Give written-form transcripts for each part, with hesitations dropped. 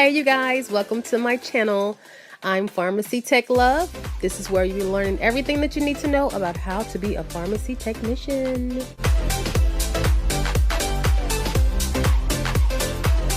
Hey you guys, welcome to my channel. I'm Pharmacy Tech Love. This is where you'll be learning everything that you need to know about how to be a pharmacy technician.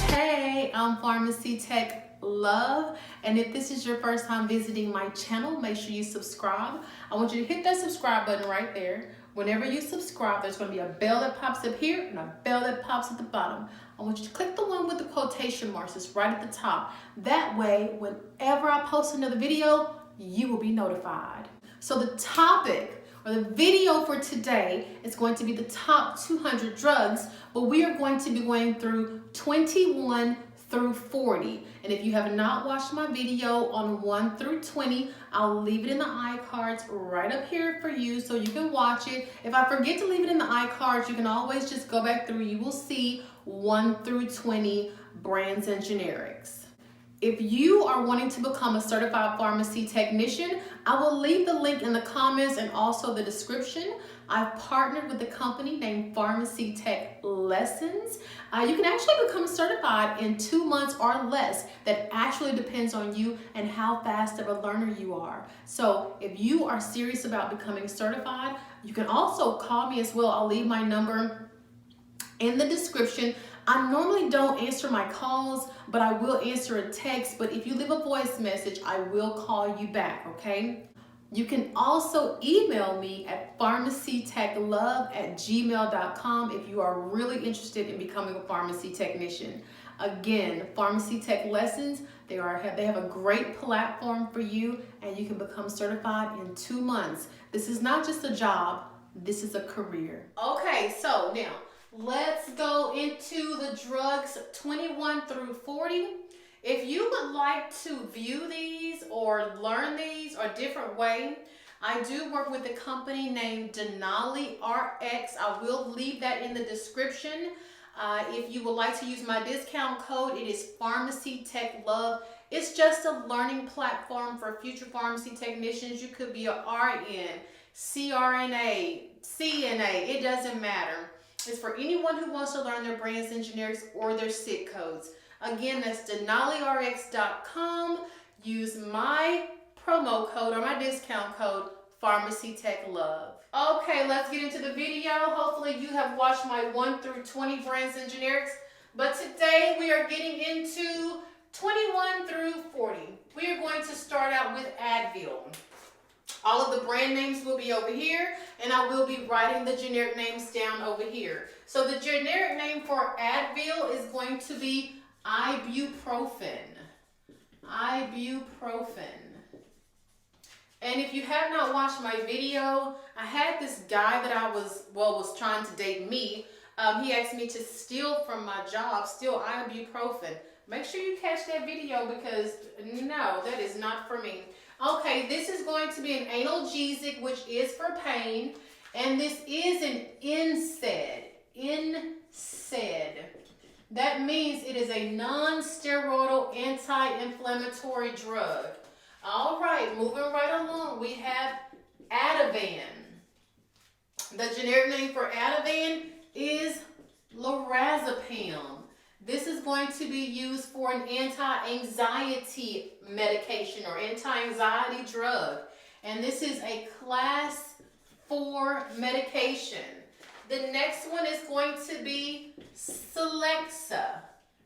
Hey, I'm Pharmacy Tech Love, and if this is your first time visiting my channel, make sure you subscribe. I want you to hit that subscribe button right there. Whenever you subscribe, there's going to be a bell that pops up here and a bell that pops at the bottom. I want you to click the one with the quotation marks. It's right at the top. That way, whenever I post another video, you will be notified. So the topic or the video for today is going to be the top 200 drugs, but we are going to be going through 21 through 40. And if you have not watched my video on 1 through 20, I'll leave it in the iCards right up here for you so you can watch it. If I forget to leave it in the iCards, you can always just go back through. You will see 1 through 20 brands and generics. If you are wanting to become a certified pharmacy technician, I will leave the link in the comments and also the description. I've partnered with a company named Pharmacy Tech Lessons. You can actually become certified in 2 months or less. That actually depends on you and how fast of a learner you are. So if you are serious about becoming certified, you can also call me as well. I'll leave my number in the description. I normally don't answer my calls, but I will answer a text. But if you leave a voice message, I will call you back, okay? You can also email me at pharmacytechlove@gmail.com if you are really interested in becoming a pharmacy technician. Again, Pharmacy Tech Lessons, they have a great platform for you, and you can become certified in 2 months. This is not just a job, this is a career. Okay, so now let's go into the drugs 21 through 40. If you would like to view these or learn these a different way, I do work with a company named Denali RX. I will leave that in the description. If you would like to use my discount code, it is Pharmacy Tech Love. It's just a learning platform for future pharmacy technicians. You could be a RN, CRNA, CNA, it doesn't matter. It's for anyone who wants to learn their brands and generics or their SIC codes. Again, that's denalirx.com. Use my promo code or my discount code, Pharmacy Tech Love. Okay, let's get into the video. Hopefully you have watched my 1 through 20 brands and generics, but today we are getting into 21 through 40. We are going to start out with Advil. All of the brand names will be over here, and I will be writing the generic names down over here. So the generic name for Advil is going to be ibuprofen. Ibuprofen. And if you have not watched my video, I had this guy that was trying to date me. He asked me to steal from my job, steal ibuprofen. Make sure you catch that video because no, that is not for me. Okay, this is going to be an analgesic, which is for pain, and this is an NSAID. NSAID. That means it is a non-steroidal anti-inflammatory drug. All right, moving right along, we have Ativan. The generic name for Ativan is lorazepam. This is going to be used for an anti-anxiety medication or anti-anxiety drug. And this is a class 4 medication. The next one is going to be Celexa.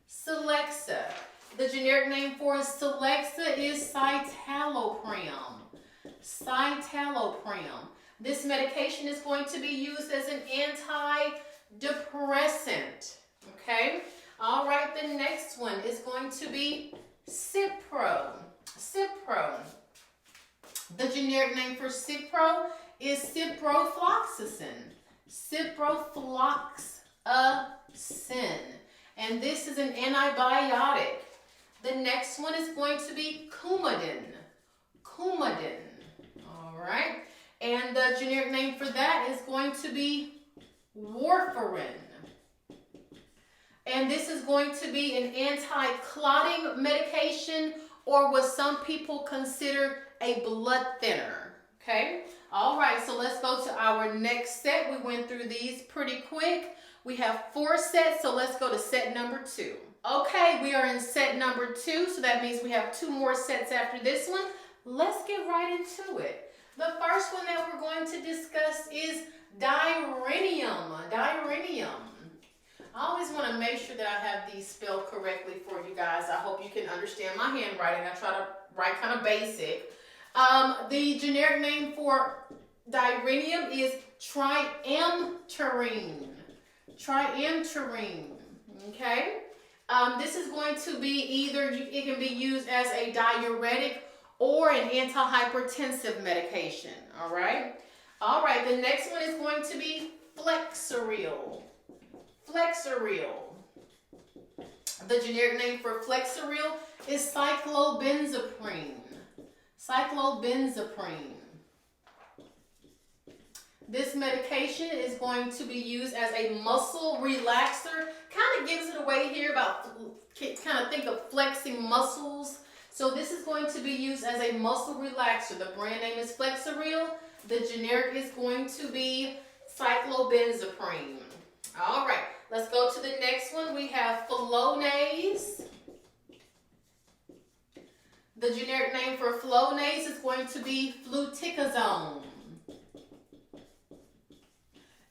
Celexa. The generic name for Celexa is citalopram. Citalopram. This medication is going to be used as an antidepressant. Okay? All right, the next one is going to be Cipro. Cipro. The generic name for Cipro is ciprofloxacin. Ciprofloxacin. And this is an antibiotic. The next one is going to be Coumadin. Coumadin. All right. And the generic name for that is going to be warfarin. And this is going to be an anti-clotting medication or what some people consider a blood thinner. Okay? All right, so let's go to our next set. We went through these pretty quick. We have 4 sets, so let's go to set number 2. Okay, we are in set number 2, so that means we have 2 more sets after this one. Let's get right into it. The first one that we're going to discuss is direnium. Direnium. I always want to make sure that I have these spelled correctly for you guys. I hope you can understand my handwriting. I try to write kind of basic. The generic name for direnium is triamterene. Triamterene. Okay? This is going to be either, it can be used as a diuretic or an antihypertensive medication. All right? All right, the next one is going to be Flexeril. Flexeril. The generic name for Flexeril is cyclobenzaprine. Cyclobenzaprine. This medication is going to be used as a muscle relaxer. Kind of gives it away here about, kind of think of flexing muscles. So this is going to be used as a muscle relaxer. The brand name is Flexeril. The generic is going to be cyclobenzaprine. All right, let's go to the next one. We have Flonase. The generic name for Flonase is going to be fluticasone.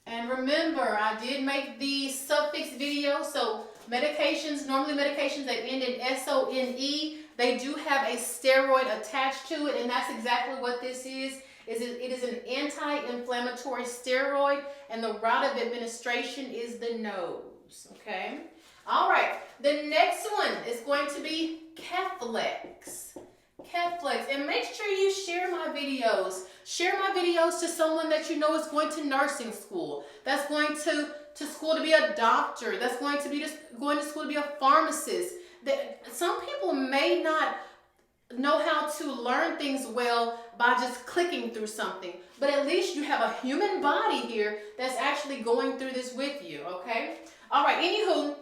And remember, I did make the suffix video, so medications, normally medications that end in S-O-N-E, they do have a steroid attached to it, and that's exactly what this is. It is an anti-inflammatory steroid, and the route of administration is the nose, okay? All right, the next one is going to be Keflex. Keflex, and make sure you share my videos. Share my videos to someone that you know is going to nursing school, that's going to school to be a doctor, that's going to be going to school to be a pharmacist. Some people may not know how to learn things well by just clicking through something, but at least you have a human body here that's actually going through this with you, okay? All right, anywho,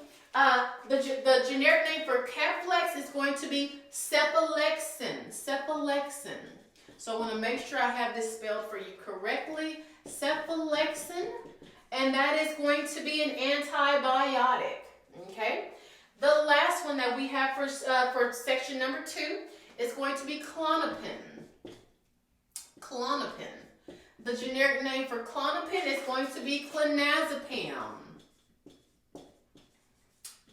the generic name for Keflex is going to be cephalexin. Cephalexin. So I want to make sure I have this spelled for you correctly. Cephalexin, and that is going to be an antibiotic, okay? The last one that we have for section number 2 is going to be Klonopin. Klonopin. The generic name for Klonopin is going to be clonazepam.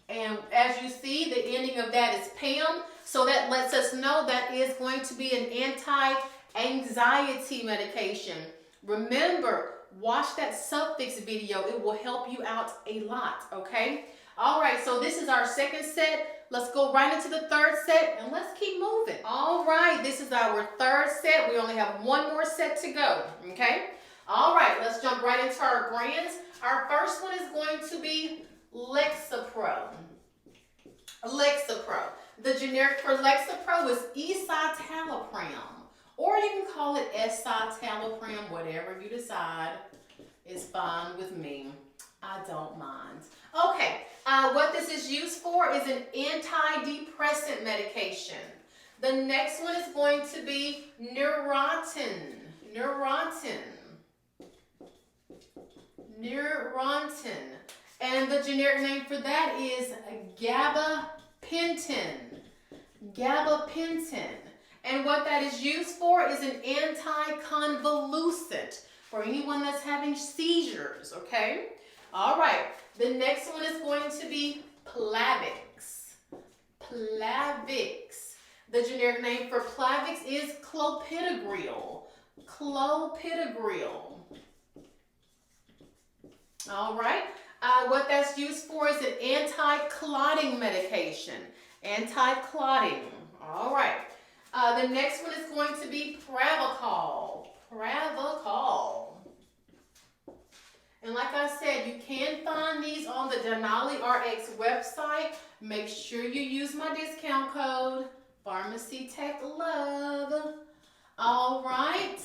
And as you see, the ending of that is Pam, so that lets us know that is going to be an anti-anxiety medication. Remember, watch that suffix video. It will help you out a lot, okay? All right, so this is our second set. Let's go right into the third set, and let's keep moving. All right, this is our third set. We only have one more set to go, okay? All right, let's jump right into our brands. Our first one is going to be Lexapro. Lexapro. The generic for Lexapro is escitalopram, or you can call it escitalopram, whatever you decide is fine with me. I don't mind. Okay, what this is used for is an antidepressant medication. The next one is going to be Neurontin. Neurontin. Neurontin. And the generic name for that is gabapentin. Gabapentin. And what that is used for is an anticonvulsant for anyone that's having seizures, okay? All right, the next one is going to be Plavix. Plavix. The generic name for Plavix is clopidogrel. Clopidogrel. All right, what that's used for is an anti-clotting medication. Anti-clotting. All right. The next one is going to be Pravachol. Pravachol. And like I said, you can find these on the Denali RX website. Make sure you use my discount code, pharmacytechlove. All right.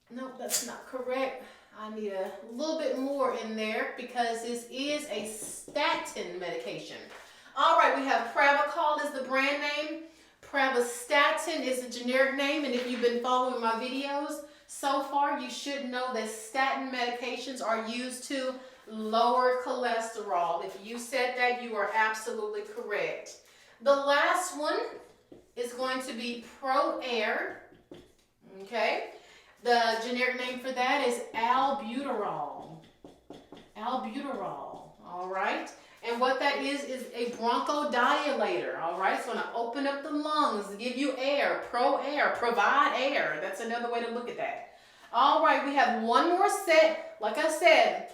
No, that's not correct. I need a little bit more in there because this is a statin medication. All right, we have Pravachol is the brand name. Pravastatin is the generic name, and if you've been following my videos so far, you should know that statin medications are used to lower cholesterol. If you said that, you are absolutely correct. The last one is going to be Pro Air. Okay. The generic name for that is albuterol. Albuterol. All right. And what that is a bronchodilator. All right. It's going to open up the lungs, give you air. Pro Air. Provide air. That's another way to look at that. All right. We have one more set. Like I said,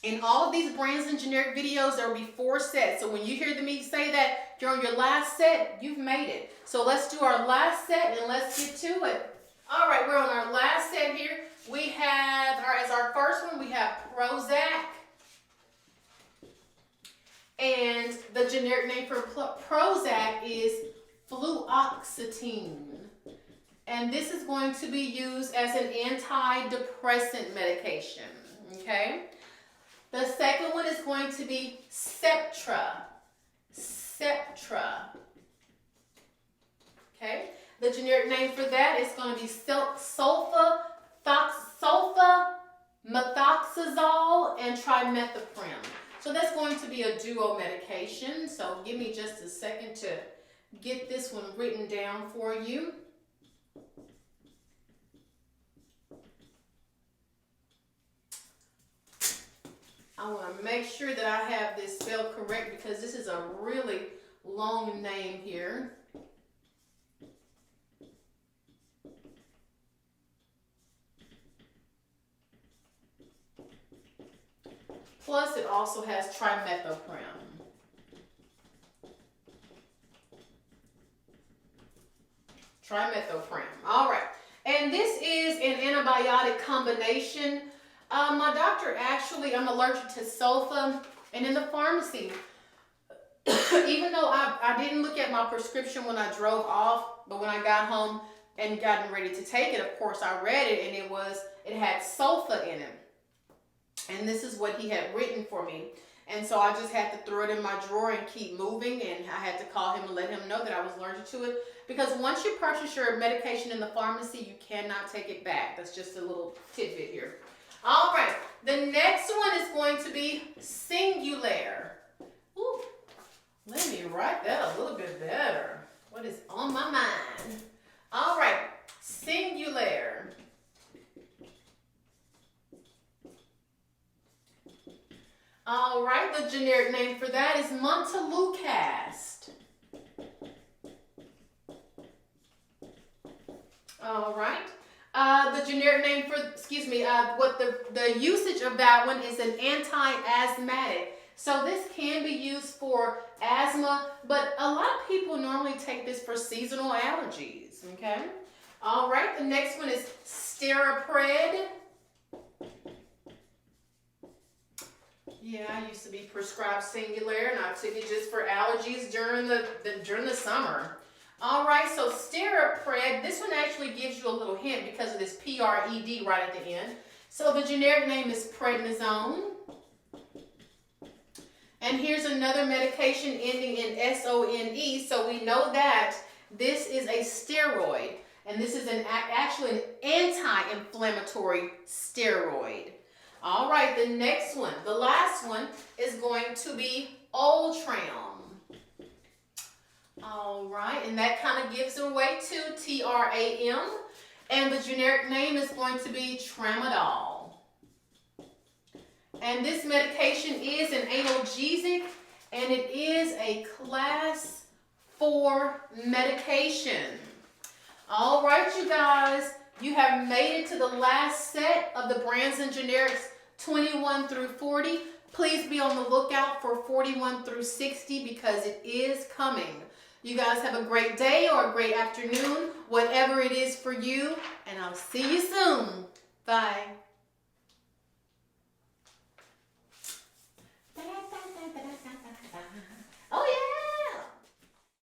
in all of these brands and generic videos, there will be 4 sets. So when you hear me say that you're on your last set, you've made it. So let's do our last set and let's get to it. All right, we're on our last set here. We have, as our first one, we have Prozac. And the generic name for Prozac is fluoxetine. And this is going to be used as an antidepressant medication, okay? The second one is going to be Septra. Septra. Okay? The generic name for that is going to be sulfamethoxazole and trimethoprim. So that's going to be a duo medication. So give me just a second to get this one written down for you. I want to make sure that I have this spelled correct because this is a really long name here. Plus, it also has trimethoprim. Trimethoprim. All right. And this is an antibiotic combination. My doctor actually, I'm allergic to sulfa, and in the pharmacy, even though I didn't look at my prescription when I drove off, but when I got home and gotten ready to take it, of course I read it, and it had sulfa in it. And this is what he had written for me. And so I just had to throw it in my drawer and keep moving, and I had to call him and let him know that I was allergic to it. Because once you purchase your medication in the pharmacy, you cannot take it back. That's just a little tidbit here. All right, the next one is going to be Singulair. Ooh, let me write that a little bit better. What is on my mind? All right, Singulair. All right, the generic name for that is Montelukast. All right. The generic name for, what the usage of that one is an anti-asthmatic. So this can be used for asthma, but a lot of people normally take this for seasonal allergies, okay? All right, the next one is Steripred. Yeah, I used to be prescribed Singulair, and I took it just for allergies during the summer. All right, so Steripred, this one actually gives you a little hint because of this P-R-E-D right at the end. So the generic name is prednisone. And here's another medication ending in S-O-N-E, so we know that this is a steroid. And this is actually an anti-inflammatory steroid. All right, the next one, the last one, is going to be Ultram. All right, and that kind of gives away to T-R-A-M. And the generic name is going to be Tramadol. And this medication is an analgesic, and it is a class 4 medication. All right, you guys, you have made it to the last set of the brands and generics 21 through 40. Please be on the lookout for 41 through 60 because it is coming. You guys have a great day or a great afternoon, whatever it is for you, and I'll see you soon. Bye.